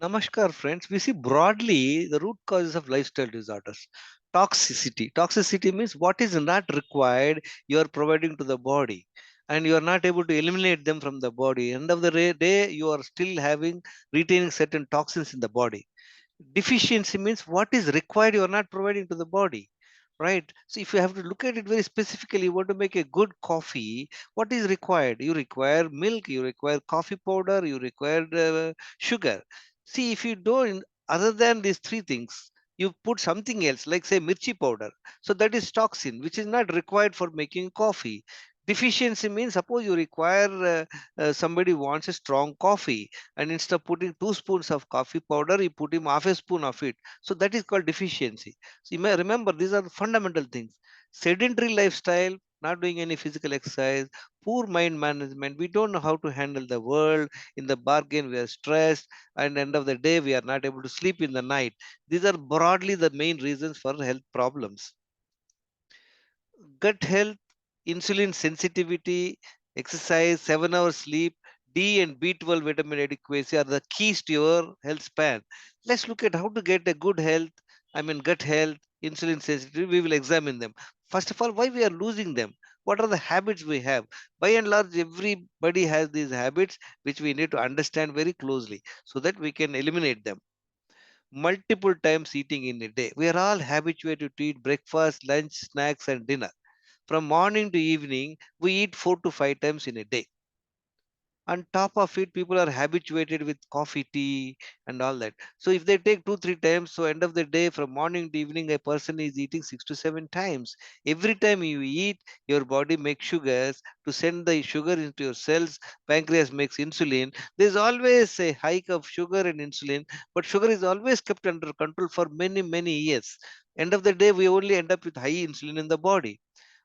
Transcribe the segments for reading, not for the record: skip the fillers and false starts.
Namaskar, friends. We see broadly the root causes of lifestyle disorders. Toxicity. Toxicity means what is not required, you are providing to the body, and you are not able to eliminate them from the body. End of the day, you are still retaining certain toxins in the body. Deficiency means what is required, you are not providing to the body. Right. So if you have to look at it very specifically, you want to make a good coffee, what is required? You require milk, you require coffee powder, you require sugar. See, if you don't, other than these three things, you put something else, like say mirchi powder. So that is toxin, which is not required for making coffee. Deficiency means suppose you require somebody wants a strong coffee, and instead of putting 2 spoons of coffee powder, you put him half a spoon of it. So that is called deficiency. So you may remember these are the fundamental things. Sedentary lifestyle, not doing any physical exercise, poor mind management. We don't know how to handle the world. In the bargain, we are stressed, and end of the day, we are not able to sleep in the night. These are broadly the main reasons for health problems. Gut health, insulin sensitivity, exercise, 7 hours sleep, D and B12 vitamin adequacy are the keys to your health span. Let's look at how to get a good health, gut health, insulin sensitivity. We will examine them. First of all, why we are losing them? What are the habits we have? By and large, everybody has these habits which we need to understand very closely so that we can eliminate them. Multiple times eating in a day. We are all habituated to eat breakfast, lunch, snacks, and dinner. From morning to evening, we eat 4 to 5 times in a day. On top of it, people are habituated with coffee, tea, and all that. So if they take 2, 3 times, so end of the day, from morning to evening, a person is eating 6 to 7 times. Every time you eat, your body makes sugars to send the sugar into your cells. Pancreas makes insulin. There's always a hike of sugar and insulin, but sugar is always kept under control for many, many years. End of the day, we only end up with high insulin in the body.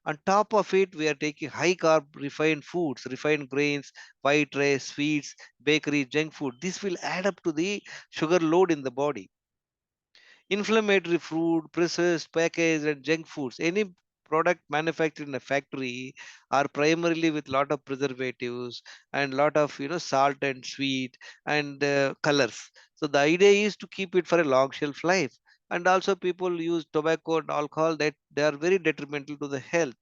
On top of it, we are taking high carb refined foods, refined grains, white rice, sweets, bakery, junk food. This will add up to the sugar load in the body. Inflammatory food, processed, packaged, and junk foods. Any product manufactured in a factory are primarily with lot of preservatives and lot of salt and sweet and colors. So the idea is to keep it for a long shelf life. And also people use tobacco and alcohol that they are very detrimental to the health.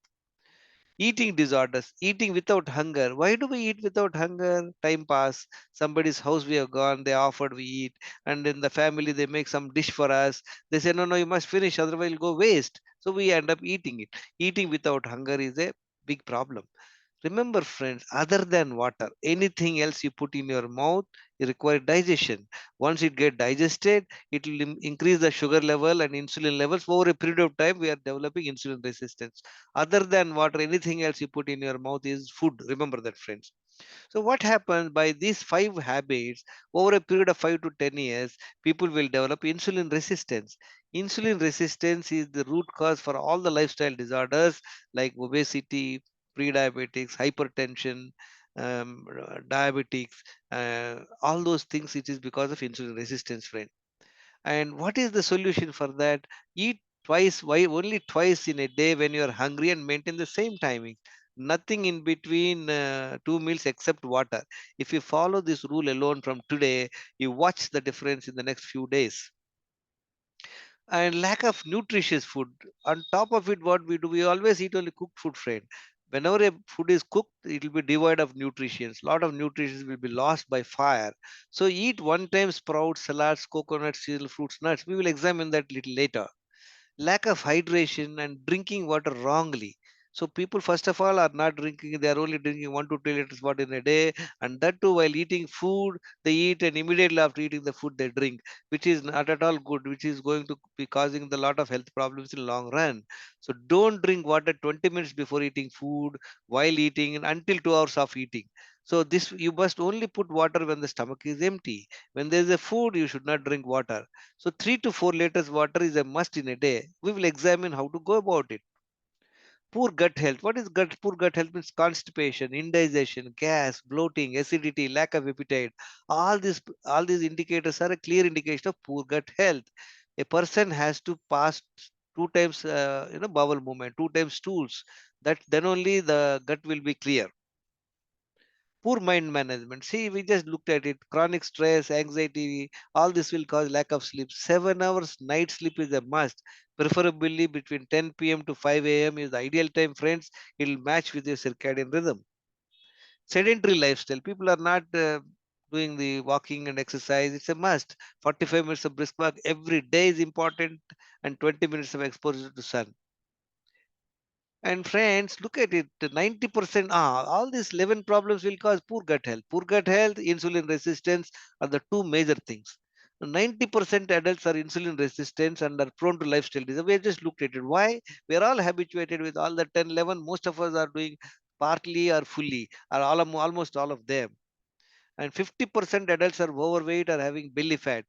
Eating disorders, eating without hunger. Why do we eat without hunger? Time pass. Somebody's house we have gone, they offered, we eat. And in the family, they make some dish for us. They say, no, no, you must finish, otherwise it'll go waste. So we end up eating it. Eating without hunger is a big problem. Remember, friends, other than water, anything else you put in your mouth, you require digestion. Once it get digested, it will increase the sugar level and insulin levels. Over a period of time, we are developing insulin resistance. Other than water, anything else you put in your mouth is food. Remember that, friends. So what happens by these 5 habits over a period of 5 to 10 years, people will develop insulin resistance. Insulin resistance is the root cause for all the lifestyle disorders like obesity, pre-diabetics, hypertension, diabetics, all those things. It is because of insulin resistance, friend. And what is the solution for that? Eat twice, why only twice in a day when you are hungry, and maintain the same timing. Nothing in between 2 meals except water. If you follow this rule alone from today, you watch the difference in the next few days. And lack of nutritious food. On top of it, what we do, we always eat only cooked food, friend. Whenever a food is cooked, it will be devoid of nutrients. Lot of nutrients will be lost by fire. So eat one time sprouts, salads, coconuts, cereal, fruits, nuts. We will examine that little later. Lack of hydration and drinking water wrongly. So people first of all are not drinking, they are only drinking 1 to 2 liters water in a day, and that too while eating food, they eat and immediately after eating the food they drink, which is not at all good, which is going to be causing the lot of health problems in long run. So don't drink water 20 minutes before eating food, while eating, and until 2 hours of eating. So this you must only put water when the stomach is empty. When there is a food, you should not drink water. So 3 to 4 liters water is a must in a day. We will examine how to go about it. Poor gut health. What is gut? Poor gut health means constipation, indigestion, gas, bloating, acidity, lack of appetite. All these indicators are a clear indication of poor gut health. A person has to pass 2 times, bowel movement, 2 times stools. That then only the gut will be clear. Poor mind management. See, we just looked at it. Chronic stress, anxiety, all this will cause lack of sleep. 7 hours night sleep is a must, preferably between 10 p.m. to 5 a.m. is the ideal time, friends. It'll match with your circadian rhythm. Sedentary lifestyle. People are not doing the walking and exercise. It's a must. 45 minutes of brisk walk every day is important, and 20 minutes of exposure to sun. And friends, look at it. 90%, all these 11 problems will cause poor gut health. Poor gut health, insulin resistance are the two major things. 90% adults are insulin resistant and are prone to lifestyle disease. We have just looked at it. Why? We are all habituated with all the 10, 11. Most of us are doing partly or fully, or almost all of them. And 50% adults are overweight or having belly fat,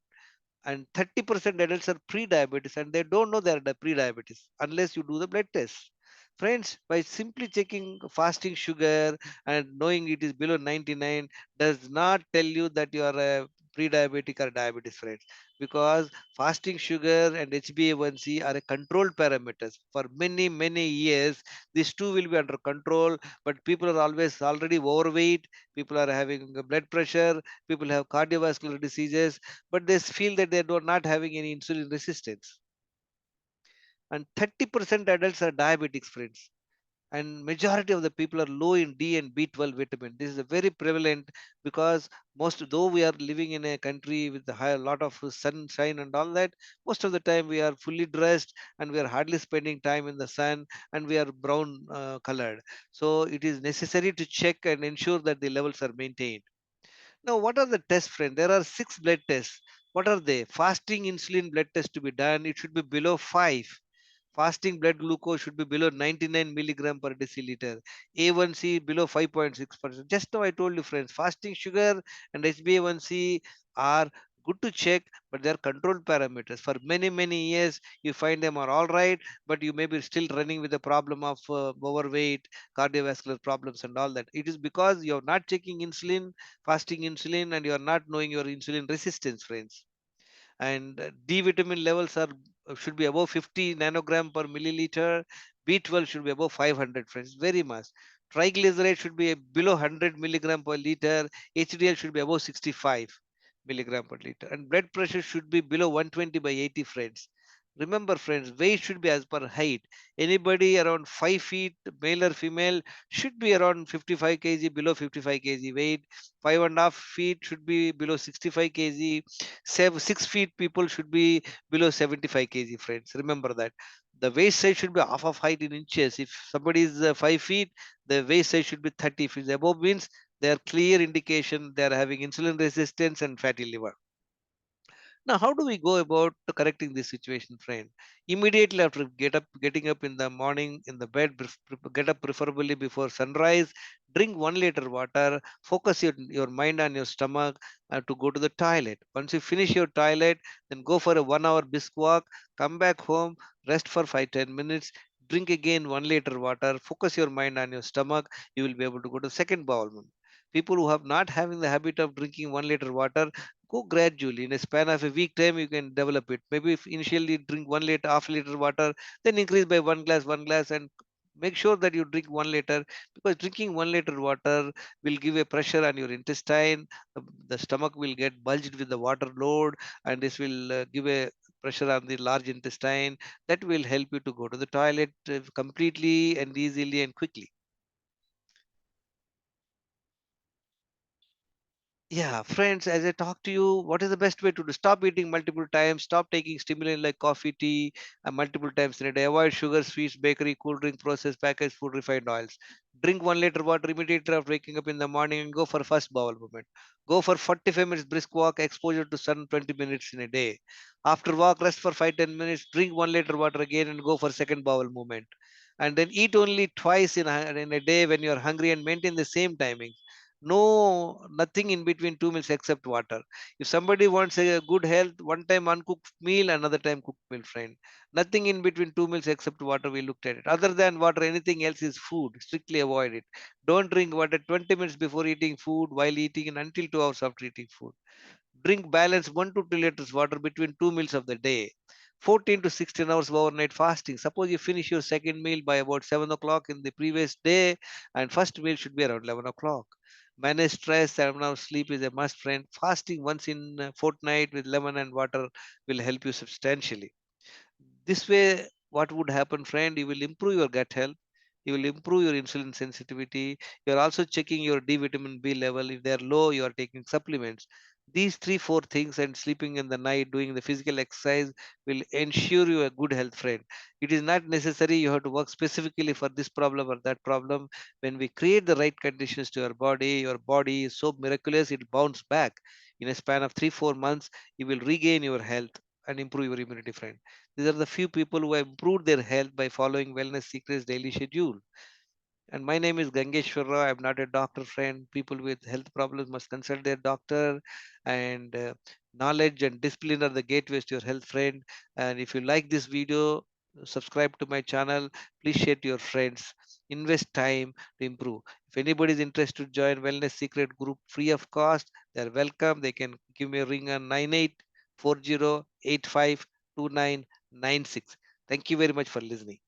and 30% adults are pre-diabetes and they don't know they're pre-diabetes unless you do the blood test. Friends, by simply checking fasting sugar and knowing it is below 99 does not tell you that you are a pre-diabetic or diabetes, friends, because fasting sugar and HbA1c are a controlled parameters. For many, many years, these two will be under control, but people are always already overweight, people are having blood pressure, people have cardiovascular diseases, but they feel that they are not having any insulin resistance. And 30% adults are diabetics, friends. And majority of the people are low in D and B12 vitamin. This is a very prevalent because most, though we are living in a country with a high, lot of sunshine and all that, most of the time we are fully dressed and we are hardly spending time in the sun and we are brown colored. So it is necessary to check and ensure that the levels are maintained. Now, what are the tests, friend? There are six blood tests. What are they? Fasting insulin blood test to be done. It should be below 5. Fasting blood glucose should be below 99 milligram per deciliter. A1C below 5.6%. Just now I told you, friends, fasting sugar and HbA1c are good to check, but they are controlled parameters. For many, many years, you find them are all right, but you may be still running with the problem of overweight, cardiovascular problems, and all that. It is because you're not checking insulin, fasting insulin, and you're not knowing your insulin resistance, friends. And D vitamin levels are should be above 50 nanogram per milliliter. B12 should be above 500, friends, very much. Triglyceride should be below 100 milligram per liter. HDL should be above 65 milligram per liter, and blood pressure should be below 120 by 80, friends. Remember, friends, weight should be as per height. Anybody around 5 feet, male or female, should be around 55 kg, below 55 kg weight. 5.5 feet should be below 65 kg. 6 feet people should be below 75 kg, friends. Remember that. The waist size should be half of height in inches. If somebody is 5 feet, the waist size should be 30. If it's above, means they are clear indication they are having insulin resistance and fatty liver. Now, how do we go about correcting this situation, friend? Immediately after getting up in the morning in the bed, get up preferably before sunrise. Drink 1 liter water. Focus your mind on your stomach to go to the toilet. Once you finish your toilet, then go for a 1 hour brisk walk. Come back home, rest for 5-10 minutes. Drink again 1 liter water. Focus your mind on your stomach. You will be able to go to second bowel movement. People who have not having the habit of drinking 1 liter water, go gradually. In a span of a week time, you can develop it. Maybe if initially drink 1 liter, half liter water, then increase by one glass, and make sure that you drink 1 liter, because drinking 1 liter water will give a pressure on your intestine. The stomach will get bulged with the water load, and this will give a pressure on the large intestine that will help you to go to the toilet completely and easily and quickly. Yeah, friends, as I talk to you, what is the best way to do? Stop eating multiple times, stop taking stimulant like coffee, tea, multiple times in a day. Avoid sugar, sweets, bakery, cool drink, processed packaged food, refined oils. Drink 1 liter water immediately after waking up in the morning and go for first bowel movement. Go for 45 minutes brisk walk, exposure to sun 20 minutes in a day. After walk, rest for 5-10 minutes, drink 1 liter water again and go for second bowel movement. And then eat only twice in a day when you are hungry, and maintain the same timing. No, nothing in between two meals except water. If somebody wants a good health, one time uncooked meal, another time cooked meal, friend. Nothing in between two meals except water. We looked at it. Other than water, anything else is food. Strictly avoid it. Don't drink water 20 minutes before eating food, while eating, and until 2 hours after eating food. Drink balance 1 to 2 liters water between two meals of the day. 14 to 16 hours of overnight fasting. Suppose you finish your second meal by about 7 o'clock in the previous day, and first meal should be around 11 o'clock. Manage stress, 7 hours sleep is a must, friend. Fasting once in a fortnight with lemon and water will help you substantially. This way, what would happen, friend? You will improve your gut health. You will improve your insulin sensitivity. You are also checking your D vitamin B level. If they are low, you are taking supplements. These three, four things and sleeping in the night, doing the physical exercise will ensure you a good health, friend. It is not necessary you have to work specifically for this problem or that problem. When we create the right conditions to your body is so miraculous, it bounce back. In a span of 3, 4 months, you will regain your health and improve your immunity, friend. These are the few people who have improved their health by following Wellness Secrets daily schedule. And my name is Gangeshwar Rao. I'm not a doctor, friend. People with health problems must consult their doctor. And knowledge and discipline are the gateways to your health, friend. And if you like this video, subscribe to my channel. Please share to your friends. Invest time to improve. If anybody is interested to join Wellness Secret group free of cost, they're welcome. They can give me a ring on 9840852996. Thank you very much for listening.